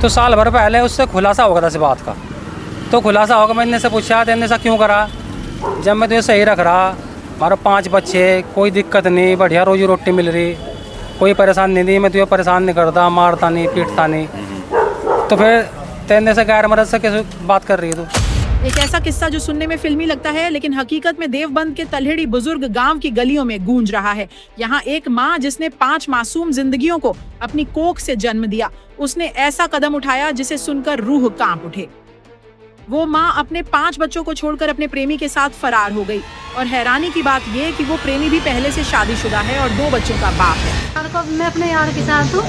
तो साल भर पहले उससे खुलासा हो गया था इस बात का। तो खुलासा होगा, मैंने से पूछा तेने ऐसा क्यों करा, जब मैं तुझे सही रख रहा, हमारे 5 बच्चे, कोई दिक्कत नहीं, बढ़िया रोजी रोटी मिल रही, कोई परेशानी नहीं, मैं तुझे परेशान नहीं करता, मारता नहीं, पीटता नहीं, तो फिर तेने से गैर मर्द से कैसे बात कर रही है तू। एक ऐसा किस्सा जो सुनने में फिल्मी लगता है, लेकिन हकीकत में देवबंद के तलहेड़ी बुजुर्ग गांव की गलियों में गूंज रहा है। यहाँ एक माँ जिसने 5 मासूम जिंदगियों को अपनी कोख से जन्म दिया, उसने ऐसा कदम उठाया जिसे सुनकर रूह कांप उठे। वो माँ अपने 5 बच्चों को छोड़कर अपने प्रेमी के साथ फरार हो गई। और हैरानी की बात ये कि वो प्रेमी भी पहले से शादीशुदा है और 2 बच्चों का बाप है। मैं अपने यार के साथ हूँ,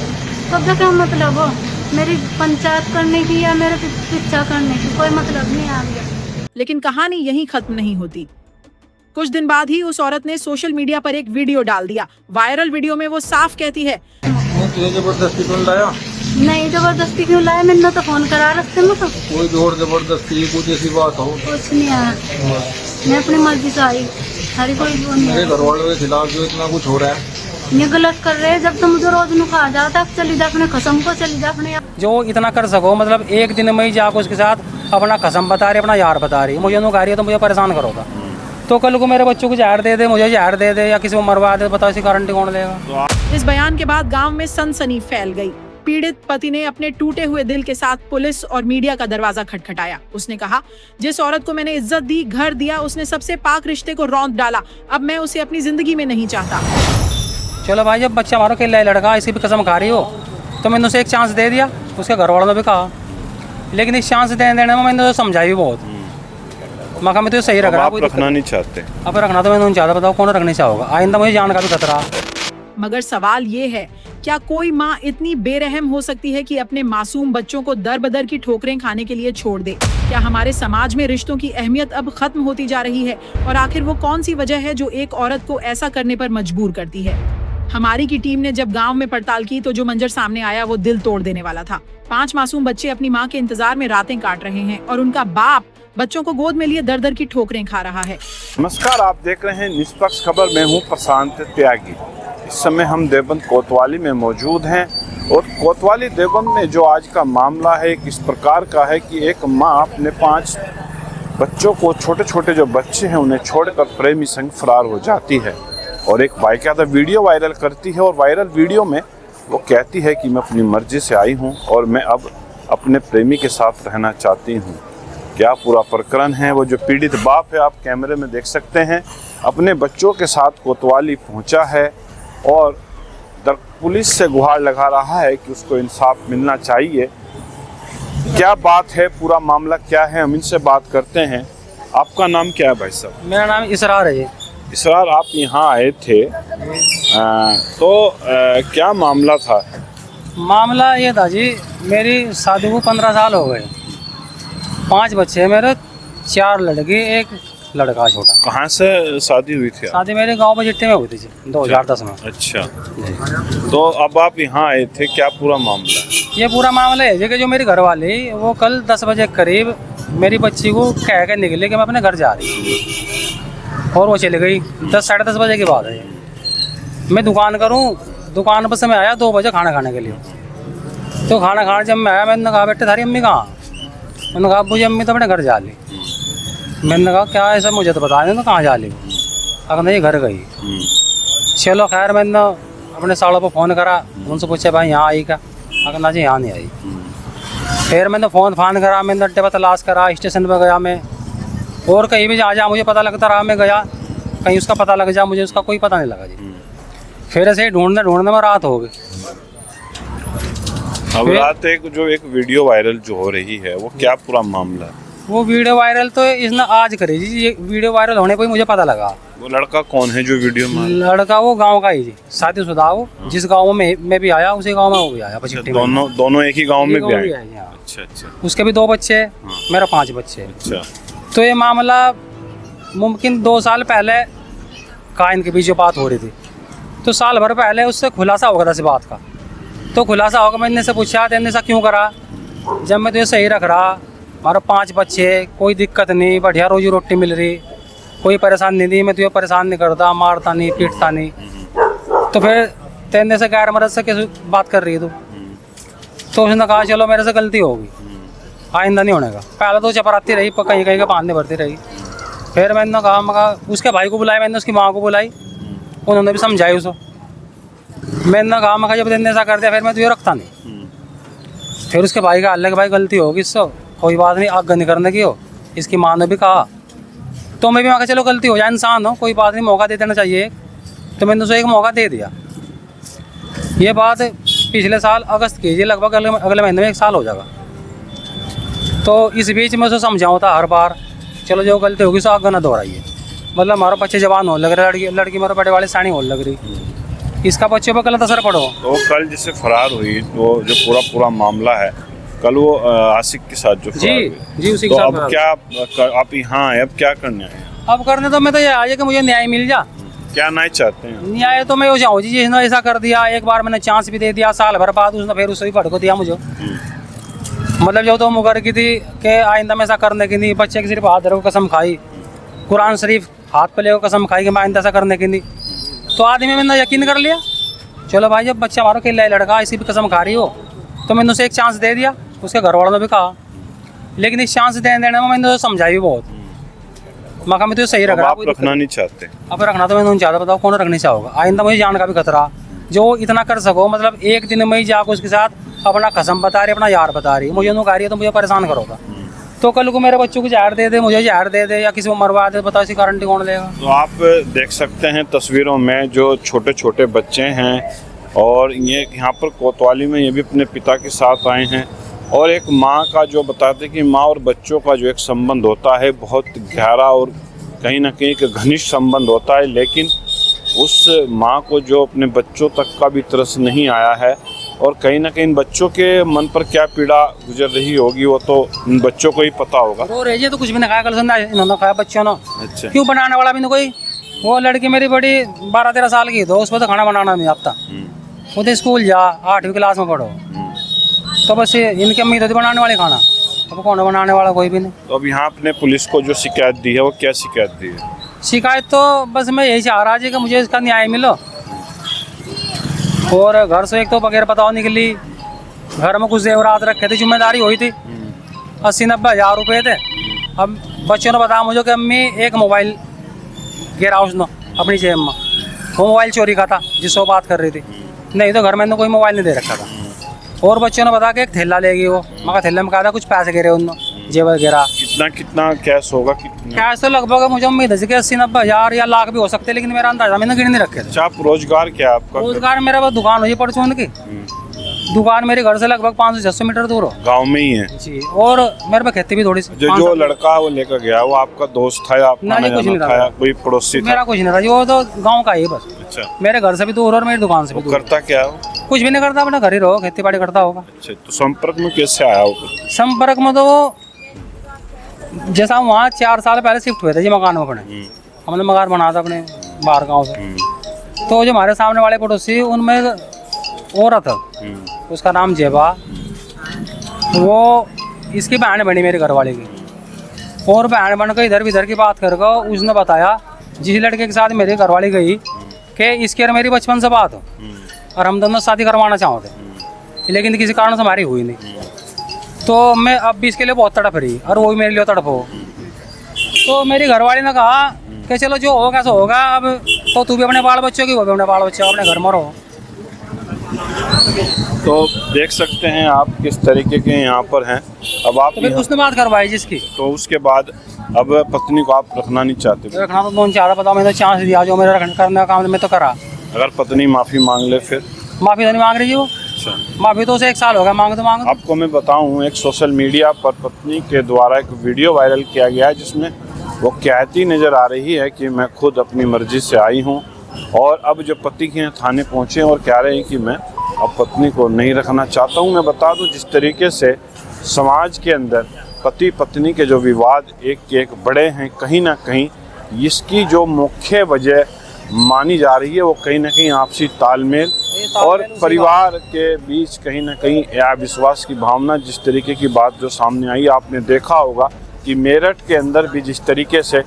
कब तक मतलब हो मेरी पंचायत करने की या मेरे पीछा करने की कोई मतलब नहीं आ गया। लेकिन कहानी यहीं खत्म नहीं होती। कुछ दिन बाद ही उस औरत ने सोशल मीडिया पर एक वीडियो डाल दिया। वायरल वीडियो में वो साफ कहती है, जबरदस्ती क्यों लाया? नहीं जबरदस्ती क्यों लाया, मैंने तो फोन करा रस्ते में। तो कोई जोर जबरदस्ती कुछ ऐसी बात हो? कुछ नहीं आया, मैं अपनी मर्जी से आई। हरी कोई मेरे घर वालों के खिलाफ जो इतना कुछ हो रहा है, ये गलत कर रहे हैं। जब तुम मुझे रोज नुखा जाता चली जा अपने कसम को, चली जा अपने। जो इतना कर सको, मतलब एक दिन में ही जाकर उसके साथ अपना कसम बता रही, अपना यार बता रही, मुझे नुका रही है तो मुझे परेशान करोगा। तो कल को मेरे बच्चों को जहर दे दे, मुझे जहर दे दे, या किसी को मरवा दे, बताओ इसी गारंटी कौन लेगा। इस बयान के बाद गांव में सनसनी फैल गई। पीड़ित पति ने अपने टूटे हुए दिल के साथ पुलिस और मीडिया का दरवाजा खटखटाया। उसने कहा, जिस औरत को मैंने इज्जत दी, घर दिया, उसने सबसे पाक रिश्ते को रौंद डाला। अब मैं उसे अपनी जिंदगी में नहीं चाहता। चलो भाई, जब बच्चा हमारा अकेला लड़का इसकी भी कसम खा रही हो, तो मैंने उसे एक चांस दे दिया। उसके घर वालों ने भी कहा, लेकिन इस चांस देने में मैंने तो समझाई भी बहुत। मैं तो सही रख रहा, आप रखना नहीं चाहते। अब रखना तो मैंने नहीं चाहता, बताओ कौन रखना चाहोगा। आइंदा मुझे जान का भी खतरा। मगर सवाल ये है, क्या कोई माँ इतनी बेरहम हो सकती है कि अपने मासूम बच्चों को दर बदर की ठोकरें खाने के लिए छोड़ दे? क्या हमारे समाज में रिश्तों की अहमियत अब खत्म होती जा रही है? और आखिर वो कौन सी वजह है जो एक औरत को ऐसा करने पर मजबूर करती है? हमारी की टीम ने जब गांव में पड़ताल की तो जो मंजर सामने आया वो दिल तोड़ देने वाला था। 5 मासूम बच्चे अपनी माँ के इंतजार में रातें काट रहे हैं और उनका बाप बच्चों को गोद में लिए दर दर की ठोकरें खा रहा है। नमस्कार, आप देख रहे हैं निष्पक्ष खबर। मैं हूं प्रशांत त्यागी। इस समय हम देवबंद कोतवाली में मौजूद हैं और कोतवाली देवबंद में जो आज का मामला है इस प्रकार का है कि एक माँ अपने 5 बच्चों को, छोटे छोटे जो बच्चे हैं उन्हें छोड़कर प्रेमी संग फरार हो जाती है और एक बाकायदा वीडियो वायरल करती है। और वायरल वीडियो में वो कहती है कि मैं अपनी मर्जी से आई हूँ और मैं अब अपने प्रेमी के साथ रहना चाहती हूँ। क्या पूरा प्रकरण है, वो जो पीड़ित बाप है आप कैमरे में देख सकते हैं, अपने बच्चों के साथ कोतवाली पहुंचा है और पुलिस से गुहार लगा रहा है कि उसको इंसाफ मिलना चाहिए। क्या बात है, पूरा मामला क्या है, हम इनसे बात करते हैं। आपका नाम क्या है भाई साहब? मेरा नाम इसरार है जी। इसरार, आप यहाँ आए थे क्या मामला था? मामला ये था जी, मेरी शादी को 15 साल हो गए, 5 बच्चे हैं मेरे, 4 लड़की, 1 लड़का छोटा। कहाँ से शादी हुई थी? शादी मेरे गांव बजिट्टे में हुई थी जी, 2010 में। अच्छा, तो अब आप यहाँ आए थे, क्या पूरा मामला है? ये पूरा मामला है जी कि जो मेरी घरवाली वो कल 10 बजे करीब मेरी बच्ची को कह के निकले कि मैं अपने घर जा रही हूँ और वो चली गई। 10 साढ़े 10 बजे की बात है। मैं दुकान करूँ, दुकान पर से मैं आया 2 बजे खाना खाने के लिए। तो खाना खाने जब मैं आया, मैंने कहा बेटे थारी अम्मी कहाँ? मैंने कहा मुझे अम्मी तो अपने घर जा ली। मैंने कहा क्या ऐसा, मुझे तो बता दें तो कहाँ जा ली? अगर नहीं घर गई। चलो खैर, मैंने अपने सालों पर फ़ोन करा, उनसे पूछा भाई यहाँ आई क्या? अगर ना जी यहाँ नहीं आई। फिर मैंने फ़ोन फान करा, मैंने अड्डे पर तलाश करा, स्टेशन पर गया मैं, और कहीं भी जा मुझे पता लगता रहा। मैं गया कहीं उसका पता लग जा, मुझे उसका कोई पता नहीं लगा जी। फिर ऐसे ढूंढने में रात हो गई। अब रात एक वीडियो वायरल जो हो रही है वो क्या पूरा मामला है? वो वीडियो वायरल तो इसने आज करी जी। ये वीडियो वायरल होने पर ही मुझे पता लगा। वो लड़का कौन है जो वीडियो में? लड़का वो गांव का ही जी, शादीशुदा। वो जिस गांव में मैं भी आया उसी गांव में वो भी आया। दोनों एक ही गांव में भी आए? अच्छा अच्छा। उसके भी 2 बच्चे, मेरा 5 बच्चे। अच्छा। तो ये मामला मुमकिन 2 साल पहले का इनके बीच जो बात हो रही थी, तो साल भर पहले उससे खुलासा हो गया था इस बात का। तो खुलासा होगा, मैंने से पूछा तेने ऐसा क्यों करा, जब मैं तुझे सही रख रहा, हमारे 5 बच्चे, कोई दिक्कत नहीं, बढ़िया रोजी रोटी मिल रही, कोई परेशानी नहीं, मैं तुझे परेशान नहीं करता, मारता नहीं, पीटता नहीं, तो फिर तेने से गैर मर्द से कैसे बात कर रही है तू? तो उसने कहा चलो मेरे से गलती होगी, आइंदा नहीं होने का। पहले तो चपराती रही, कहीं कहीं का पानी भरती रही। फिर मैंने कहा उसके भाई को बुलाया, मैंने उसकी माँ को बुलाई, उन्होंने भी समझाई उसको। मैंने कहा जब तेने ऐसा कर दिया फिर मैं तुझे रखता नहीं। फिर उसके भाई का हाल है कि भाई गलती होगी इससे, कोई बात नहीं, आग नहीं करने की हो। इसकी माँ ने भी कहा, तो मैं भी कहा चलो गलती हो जाए, इंसान हो, कोई बात नहीं, मौका दे देना चाहिए। तो मैंने उसे एक मौका दे दिया। ये बात पिछले साल अगस्त की जी, लगभग अगले महीने में 1 साल हो जाएगा। तो इस बीच में उसे समझाऊँ था हर बार, चलो जो गलती होगी सो आगे ना दोहराइए। मतलब हमारा बच्चे जवान हो लग रहा है, लड़की मेरे बड़े वाले सानी हो लग रही, इसका बच्चों पर गलत असर पड़ो। तो कल जिसे फरार हुई, वो जो पूरा मामला है, कल वो आशिक के साथ जो फरार हुई, जी उसी तो के अब साथ। क्या आप यहाँ आए, अब क्या करना है? अब करने तो मैं तो ये आ जाए कि मुझे न्याय मिल जा। क्या न्याय चाहते हैं? न्याय तो मैं हो जाऊँ जी, जिसने ऐसा कर दिया, एक बार मैंने चांस भी दे दिया, साल भर बाद उसने फिर उसे भी भड़को दिया मुझे। मतलब जो तो मुकर की थी कि आइंदा में ऐसा करने की नहीं, बच्चे की सिर्फ हाथ धरो कसम खाई, कुरान शरीफ हाथ पे ले कसम खाई कि मैं आइंदा ऐसा करने की नहीं। तो आदमी मैंने यकीन कर लिया, चलो भाई जब बच्चा हमारा खेल लड़का इसी भी कसम खा रही हो, तो मैंने उसे एक चांस दे दिया। उसके घर वालों ने भी कहा, लेकिन इस चांस देने में मैंने तो समझाई भी बहुत। मैं कहा मैं तो सही रख रहा, आप रखना नहीं चाहते? अब रखना तो मैंने नहीं चाहता, बताओ कौन रखनी चाहोगा? आइंदा मुझे जान का भी खतरा, जो इतना कर सको, मतलब एक दिन में ही जाकर उसके साथ अपना कसम बता रही, अपना यार बता रही, मुझे नुका रही है तो मुझे परेशान करोगा। तो कल को मेरे बच्चों को जहर दे दे, मुझे जहर दे दे, या किसी को मरवा दे, बताओ इसी गारंटी कौन लेगा? तो आप देख सकते हैं तस्वीरों में जो छोटे छोटे बच्चे हैं, और ये यहाँ पर कोतवाली में ये भी अपने पिता के साथ आए हैं। और एक माँ का जो बताते कि माँ और बच्चों का जो एक संबंध होता है बहुत गहरा और कहीं ना कहीं एक घनिष्ठ संबंध होता है, लेकिन उस माँ को जो अपने बच्चों तक का भी तरस नहीं आया है, और कहीं ना कहीं बच्चों के मन पर क्या पीड़ा गुजर रही होगी वो तो इन बच्चों को ही पता होगा। रो रही है तो कुछ भी नहीं खाया, कल संध्या इन्होंने खाया बच्चों ने। अच्छा, क्यों बनाने वाला भी नहीं कोई? वो लड़की मेरी बड़ी 12-13 साल की, तो उसको तो खाना बनाना नहीं आता। वो तो स्कूल जा, 8वीं क्लास में पढ़ो, तो बस इनकी अम्मी तो बनाने वाले खाना, अब कौन बनाने वाला? कोई भी नहीं। तो अब यहाँ अपने पुलिस को जो शिकायत दी है वो क्या शिकायत दी है? शिकायत तो बस मैं यही चाह रहा जी कि मुझे इसका न्याय मिलो। और घर से एक तो बगैर बताओ निकली, घर में कुछ जेवरात रखे थे, जिम्मेदारी हुई थी, 80-90 हज़ार रुपये थे। अब बच्चों ने बताया मुझे कि अम्मी एक मोबाइल गिरा उसने अपनी जेब में, वो मोबाइल चोरी का था जिससे बात कर रही थी, नहीं तो घर में कोई मोबाइल नहीं दे रखा था। और बच्चों ने बताया कि एक थैला लेगी वो, मगर थैले में कहा था कुछ पैसे गिरे उन्होंने, जेवर गिरा। कितना कैश होगा? कितना कैश तो लगभग मुझे उम्मीद है कि 80-90 हज़ार या लाख भी हो सकते हैं, लेकिन मेरा अंदाजा मैंने गिन नहीं रखे थे। अच्छा, आप रोजगार क्या है आपका? रोजगार मेरा बस दुकान हुई परचून की, दुकान मेरे घर से लगभग 500-600 मीटर दूर हो, गांव में ही है जी। और मेरे पे खेती भी थोड़ी सी। जो लड़का वो लेकर गया वो आपका दोस्त था या आपका नहीं, कुछ नहीं था। था, कोई पड़ोसी था? मेरा कुछ नहीं था जी, वो तो गांव का ही बस। अच्छा, मेरे घर से भी दूर और मेरी दुकान से भी वो दूर। करता क्या है वो? कुछ भी नहीं करता, अपना घर ही रहो, खेती बाड़ी करता होगा। अच्छा, तो संपर्क में कैसे आया वो? संपर्क में तो वो जैसा हम वहाँ 4 साल पहले शिफ्ट हुए थे जी मकान में अपने, हमने मकान बनाया था अपने बाहर गाँव से। तो जो हमारे सामने वाले पड़ोसी, उनमें औरत है, उसका नाम जेबा, वो इसकी बहन बनी मेरे घर वाले की, और बहन बन के इधर इधर की बात करके उसने बताया जिस लड़के के साथ मेरी घरवाली गई कि इसकी और मेरी बचपन से बात हो, और हम दोनों शादी करवाना चाहते, लेकिन किसी कारण से हमारी हुई नहीं। तो मैं अब भी इसके लिए बहुत तड़प रही, और वो भी मेरे लिए तड़प हो। तो मेरी घरवाली ने कहा कि चलो जो होगा सो होगा, अब तो तू भी अपने बाल बच्चों की, वो भी अपने बाल बच्चों अपने घर में रहो। तो देख सकते हैं आप किस तरीके के यहाँ पर हैं। अब आप तो फिर उसने बात करवाई जिसकी, तो उसके बाद अब पत्नी को आप रखना नहीं चाहते? रखना तो दोनों चाह रहा, बताओ मैंने चांस दिया, जो मेरा करने का काम मैं तो करा। अगर पत्नी माफ़ी मांग ले फिर? माफ़ी तो नहीं मांग रही जी वो, अच्छा, माफ़ी तो उसे 1 साल हो गया मांग तो मांग। आपको मैं बताऊं, एक सोशल मीडिया पर पत्नी के द्वारा एक वीडियो वायरल किया गया है जिसमें वो कहती नज़र आ रही है कि मैं खुद अपनी मर्जी से आई हूं, और अब जो पति के थाने पहुंचे और कह रहे हैं कि मैं अब पत्नी को नहीं रखना चाहता हूं। मैं बता दूं जिस तरीके से समाज के अंदर पति पत्नी के जो विवाद एक के एक बड़े हैं, कहीं ना कहीं इसकी जो मुख्य वजह मानी जा रही है वो कहीं ना कहीं आपसी तालमेल और परिवार के बीच कहीं ना कहीं अविश्वास की भावना। जिस तरीके की बात जो सामने आई, आपने देखा होगा कि मेरठ के अंदर भी जिस तरीके से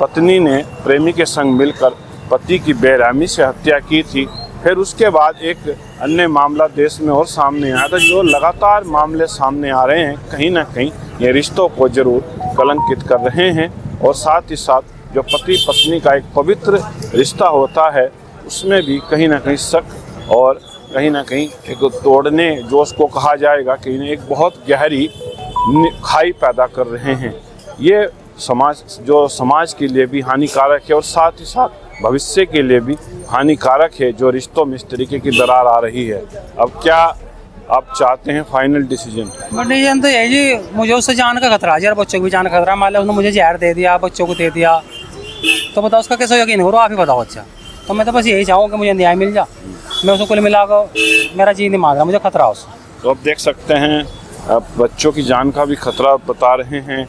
पत्नी ने प्रेमी के संग मिलकर पति की बेरहमी से हत्या की थी, फिर उसके बाद एक अन्य मामला देश में और सामने आया था। जो लगातार मामले सामने आ रहे हैं, कहीं ना कहीं ये रिश्तों को जरूर कलंकित कर रहे हैं, और साथ ही साथ जो पति पत्नी का एक पवित्र रिश्ता होता है उसमें भी कहीं ना कहीं शक और कहीं ना कहीं एक तोड़ने, जो उसको कहा जाएगा कि एक बहुत गहरी खाई पैदा कर रहे हैं। ये समाज के लिए भी हानिकारक है और साथ ही साथ भविष्य के लिए भी हानिकारक है, जो रिश्तों में इस तरीके की दरार आ रही है। अब क्या आप चाहते हैं फाइनल डिसीजन? बट डिसीजन तो यही जी, मुझे उससे जान का खतरा है यार, बच्चों को भी जान का खतरा। मान लो उसने मुझे जहर दे दिया, बच्चों को दे दिया, तो बताओ उसका कैसे यकीन हो रहा, आप ही बताओ। अच्छा, तो मैं तो बस यही चाहूँ कि मुझे न्याय मिल जा। मैं उसको कुल मिला कर मेरा जी नहीं मांग रहा, मुझे खतरा उससे। तो आप देख सकते हैं, अब बच्चों की जान का भी खतरा बता रहे हैं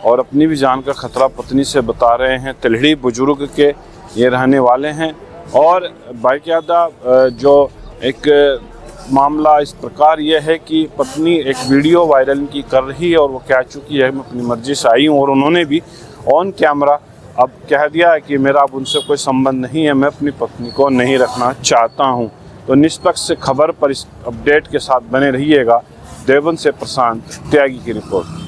और अपनी भी जान का खतरा पत्नी से बता रहे हैं। तिलहड़ी बुजुर्ग के ये रहने वाले हैं, और बाकायदा जो एक मामला इस प्रकार यह है कि पत्नी एक वीडियो वायरल की कर रही है और वो कह चुकी है मैं अपनी मर्जी से आई हूँ, और उन्होंने भी ऑन कैमरा अब कह दिया है कि मेरा अब उनसे कोई संबंध नहीं है, मैं अपनी पत्नी को नहीं रखना चाहता हूँ। तो निष्पक्ष खबर पर इस अपडेट के साथ बने रहिएगा। देवबंद से प्रशांत त्यागी की रिपोर्ट।